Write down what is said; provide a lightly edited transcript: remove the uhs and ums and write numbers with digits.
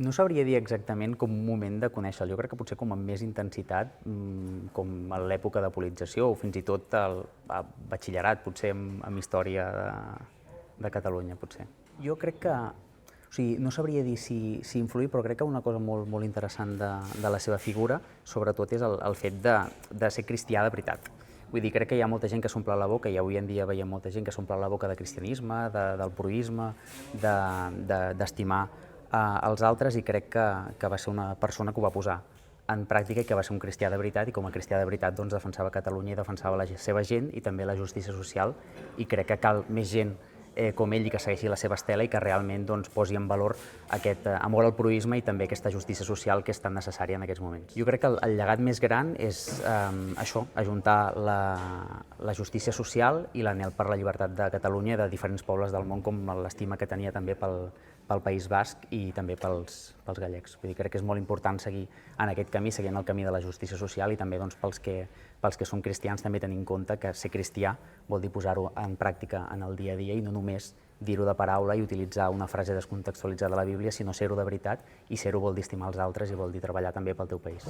No sabria dir exactament com un moment de conèixer-lo. Jo crec que potser com amb més intensitat, com a l'època de polització o fins i tot al batxillerat, potser amb història de Catalunya, potser. Jo crec que, o sigui, no sabria dir si influir, però crec que una cosa molt interessant de la seva figura, sobretot, és el fet de ser cristià de veritat. Vull dir, crec que hi ha molta gent que s'omple la boca, i avui en dia veiem molta gent que s'omple la boca de cristianisme, del proïsme, d'estimar els altres, i crec que va ser una persona que ho va posar en pràctica i que va ser un cristià de veritat, i com a cristià de veritat doncs, defensava Catalunya i defensava la seva gent i també la justícia social, i crec que cal més gent com ell i que segueixi la seva estela i que realment doncs, posi en valor aquest amor al proïsme i també aquesta justícia social que és tan necessària en aquests moments. Jo crec que el llegat més gran és això, ajuntar la justícia social i l'anhel per la llibertat de Catalunya i de diferents pobles del món, com l'estima que tenia també pel País Basc i també pels gallecs. Vull dir, crec que és molt important seguir en aquest camí, seguint el camí de la justícia social, i també doncs, pels que som cristians també tenir en compte que ser cristià vol dir posar-ho en pràctica en el dia a dia i no només dir-ho de paraula i utilitzar una frase descontextualitzada de la Bíblia, sinó ser-ho de veritat, i ser-ho vol dir estimar els altres i vol dir treballar també pel teu país.